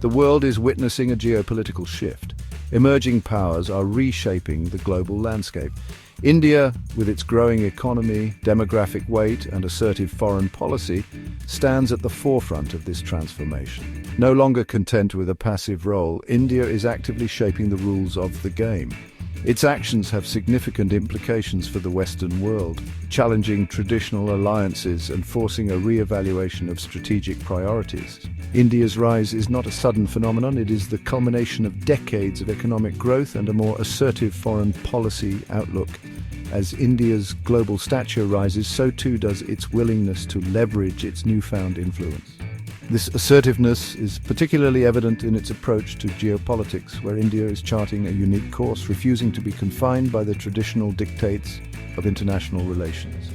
The world is witnessing a geopolitical shift. Emerging powers are reshaping the global landscape. India, with its growing economy, demographic weight, and assertive foreign policy, stands at the forefront of this transformation. No longer content with a passive role, India is actively shaping the rules of the game. Its actions have significant implications for the Western world, challenging traditional alliances and forcing a re-evaluation of strategic priorities. India's rise is not a sudden phenomenon, it is the culmination of decades of economic growth and a more assertive foreign policy outlook. As India's global stature rises, so too does its willingness to leverage its newfound influence. This assertiveness is particularly evident in its approach to geopolitics, where India is charting a unique course, refusing to be confined by the traditional dictates of international relations.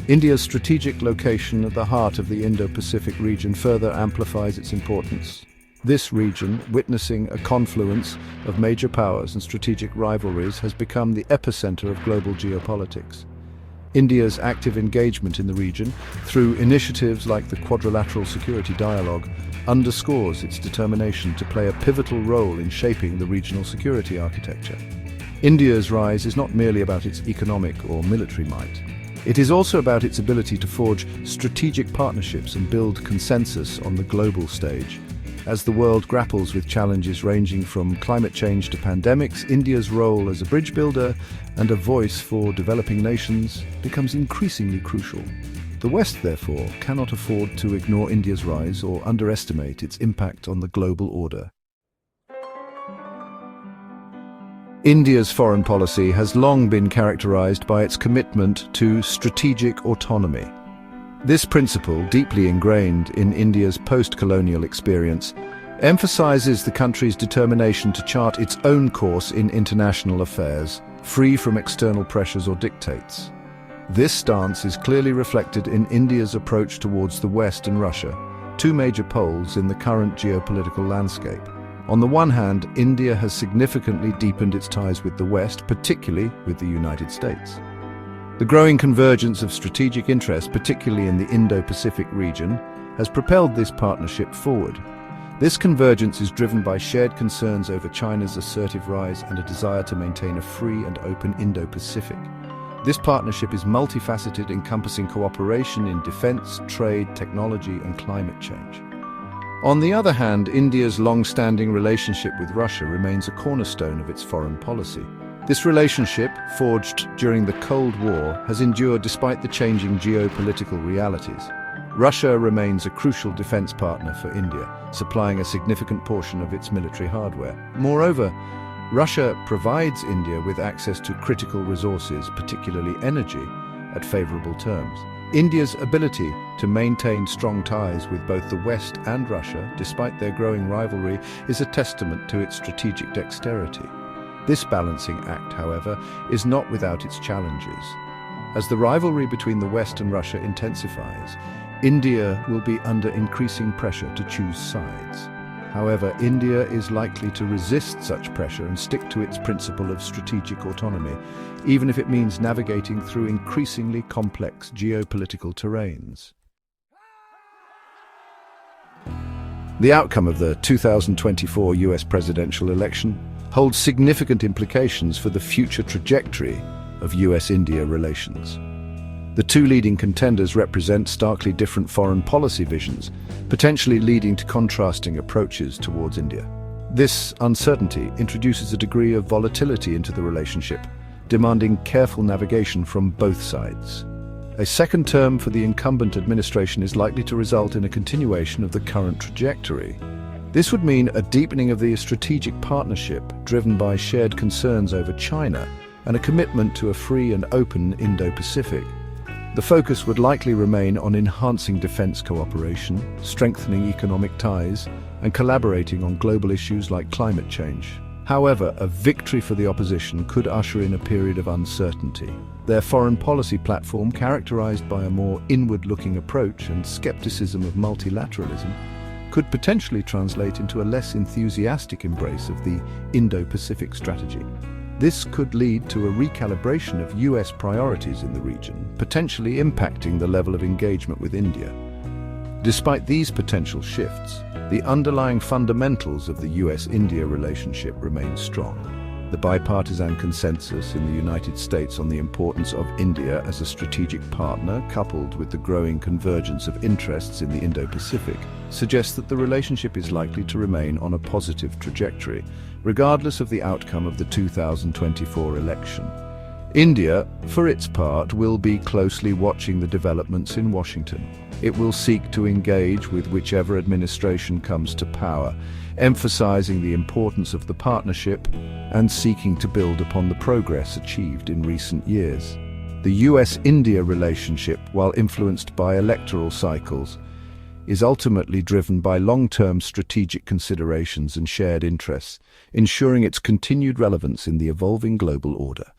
India's strategic location at the heart of the Indo-Pacific region further amplifies its importance. This region, witnessing a confluence of major powers and strategic rivalries, has become the epicenter of global geopolitics. India's active engagement in the region, through initiatives like the Quadrilateral Security Dialogue, underscores its determination to play a pivotal role in shaping the regional security architecture. India's rise is not merely about its economic or military might. It is also about its ability to forge strategic partnerships and build consensus on the global stage. As the world grapples with challenges ranging from climate change to pandemics, India's role as a bridge builder and a voice for developing nations becomes increasingly crucial. The West, therefore, cannot afford to ignore India's rise or underestimate its impact on the global order. India's foreign policy has long been characterized by its commitment to strategic autonomy. This principle, deeply ingrained in India's post-colonial experience, emphasizes the country's determination to chart its own course in international affairs, free from external pressures or dictates. This stance is clearly reflected in India's approach towards the West and Russia, two major poles in the current geopolitical landscape. On the one hand, India has significantly deepened its ties with the West, particularly with the United States. The growing convergence of strategic interests, particularly in the Indo-Pacific region, has propelled this partnership forward. This convergence is driven by shared concerns over China's assertive rise and a desire to maintain a free and open Indo-Pacific. This partnership is multifaceted, encompassing cooperation in defense, trade, technology, and climate change. On the other hand, India's long-standing relationship with Russia remains a cornerstone of its foreign policy. This relationship, forged during the Cold War, has endured despite the changing geopolitical realities. Russia remains a crucial defense partner for India, supplying a significant portion of its military hardware. Moreover, Russia provides India with access to critical resources, particularly energy, at favorable terms. India's ability to maintain strong ties with both the West and Russia, despite their growing rivalry, is a testament to its strategic dexterity. This balancing act, however, is not without its challenges. As the rivalry between the West and Russia intensifies, India will be under increasing pressure to choose sides. However, India is likely to resist such pressure and stick to its principle of strategic autonomy, even if it means navigating through increasingly complex geopolitical terrains. The outcome of the 2024 US presidential election holds significant implications for the future trajectory of US-India relations. The two leading contenders represent starkly different foreign policy visions, potentially leading to contrasting approaches towards India. This uncertainty introduces a degree of volatility into the relationship, demanding careful navigation from both sides. A second term for the incumbent administration is likely to result in a continuation of the current trajectory. This would mean a deepening of the strategic partnership driven by shared concerns over China and a commitment to a free and open Indo-Pacific. The focus would likely remain on enhancing defense cooperation, strengthening economic ties, and collaborating on global issues like climate change. However, a victory for the opposition could usher in a period of uncertainty. Their foreign policy platform, characterized by a more inward-looking approach and skepticism of multilateralism, could potentially translate into a less enthusiastic embrace of the Indo-Pacific strategy. This could lead to a recalibration of US priorities in the region, potentially impacting the level of engagement with India. Despite these potential shifts, the underlying fundamentals of the US-India relationship remain strong. The bipartisan consensus in the United States on the importance of India as a strategic partner, coupled with the growing convergence of interests in the Indo-Pacific, suggests that the relationship is likely to remain on a positive trajectory, regardless of the outcome of the 2024 election. India, for its part, will be closely watching the developments in Washington. It will seek to engage with whichever administration comes to power, emphasizing the importance of the partnership and seeking to build upon the progress achieved in recent years. The US-India relationship, while influenced by electoral cycles, is ultimately driven by long-term strategic considerations and shared interests, ensuring its continued relevance in the evolving global order.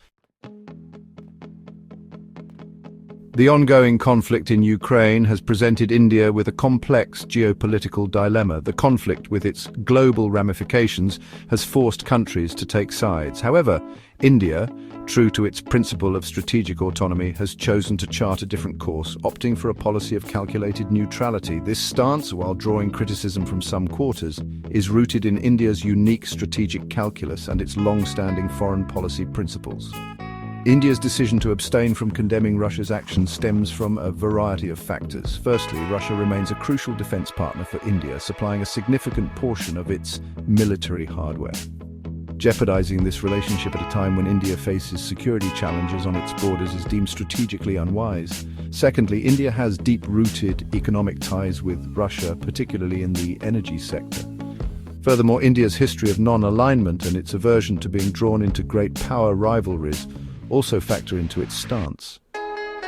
The ongoing conflict in Ukraine has presented India with a complex geopolitical dilemma. The conflict, with its global ramifications, has forced countries to take sides. However, India, true to its principle of strategic autonomy, has chosen to chart a different course, opting for a policy of calculated neutrality. This stance, while drawing criticism from some quarters, is rooted in India's unique strategic calculus and its long-standing foreign policy principles. India's decision to abstain from condemning Russia's actions stems from a variety of factors. Firstly, Russia remains a crucial defense partner for India, supplying a significant portion of its military hardware. Jeopardizing this relationship at a time when India faces security challenges on its borders is deemed strategically unwise. Secondly, India has deep-rooted economic ties with Russia, particularly in the energy sector. Furthermore, India's history of non-alignment and its aversion to being drawn into great power rivalries also factor into its stance.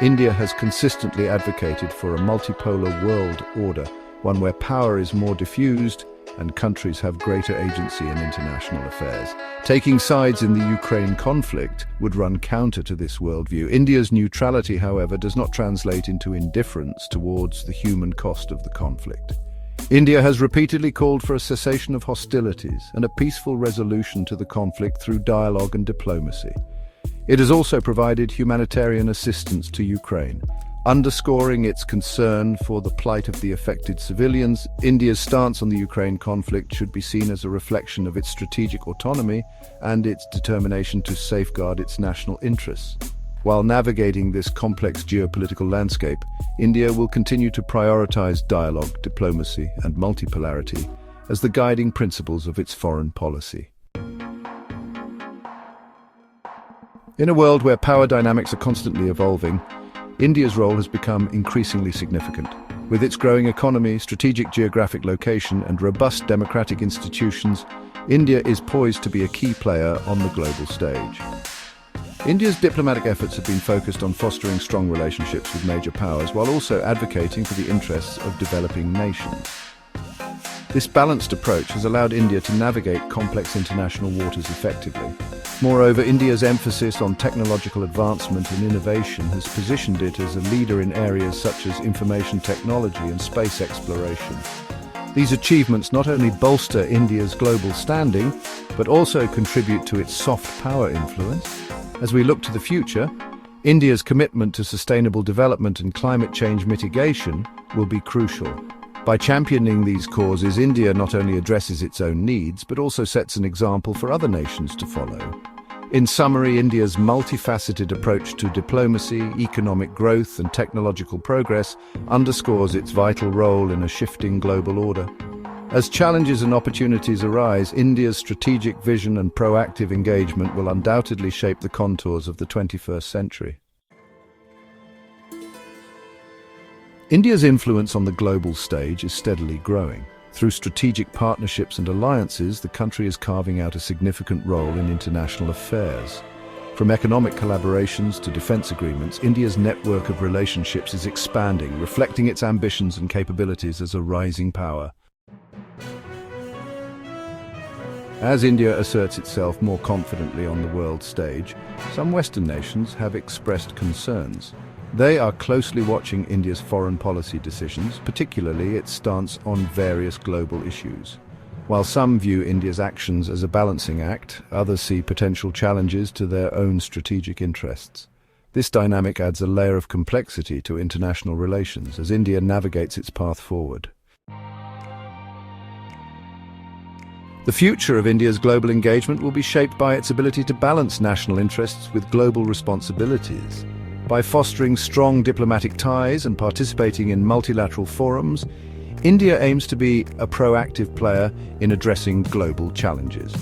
India has consistently advocated for a multipolar world order, one where power is more diffused and countries have greater agency in international affairs. Taking sides in the Ukraine conflict would run counter to this worldview. India's neutrality, however, does not translate into indifference towards the human cost of the conflict. India has repeatedly called for a cessation of hostilities and a peaceful resolution to the conflict through dialogue and diplomacy. It has also provided humanitarian assistance to Ukraine, underscoring its concern for the plight of the affected civilians. India's stance on the Ukraine conflict should be seen as a reflection of its strategic autonomy and its determination to safeguard its national interests. While navigating this complex geopolitical landscape, India will continue to prioritize dialogue, diplomacy, and multipolarity as the guiding principles of its foreign policy. In a world where power dynamics are constantly evolving, India's role has become increasingly significant. With its growing economy, strategic geographic location, and robust democratic institutions, India is poised to be a key player on the global stage. India's diplomatic efforts have been focused on fostering strong relationships with major powers, while also advocating for the interests of developing nations. This balanced approach has allowed India to navigate complex international waters effectively. Moreover, India's emphasis on technological advancement and innovation has positioned it as a leader in areas such as information technology and space exploration. These achievements not only bolster India's global standing, but also contribute to its soft power influence. As we look to the future, India's commitment to sustainable development and climate change mitigation will be crucial. By championing these causes, India not only addresses its own needs, but also sets an example for other nations to follow. In summary, India's multifaceted approach to diplomacy, economic growth, and technological progress underscores its vital role in a shifting global order. As challenges and opportunities arise, India's strategic vision and proactive engagement will undoubtedly shape the contours of the 21st century. India's influence on the global stage is steadily growing. Through strategic partnerships and alliances, the country is carving out a significant role in international affairs. From economic collaborations to defense agreements, India's network of relationships is expanding, reflecting its ambitions and capabilities as a rising power. As India asserts itself more confidently on the world stage, some Western nations have expressed concerns. They are closely watching India's foreign policy decisions, particularly its stance on various global issues. While some view India's actions as a balancing act, others see potential challenges to their own strategic interests. This dynamic adds a layer of complexity to international relations as India navigates its path forward. The future of India's global engagement will be shaped by its ability to balance national interests with global responsibilities. By fostering strong diplomatic ties and participating in multilateral forums, India aims to be a proactive player in addressing global challenges.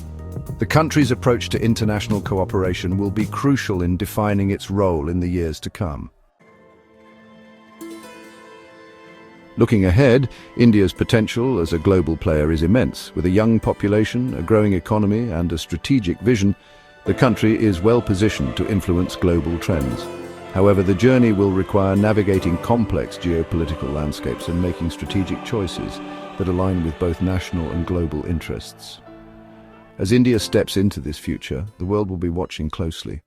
The country's approach to international cooperation will be crucial in defining its role in the years to come. Looking ahead, India's potential as a global player is immense. With a young population, a growing economy, and a strategic vision, the country is well positioned to influence global trends. However, the journey will require navigating complex geopolitical landscapes and making strategic choices that align with both national and global interests. As India steps into this future, the world will be watching closely.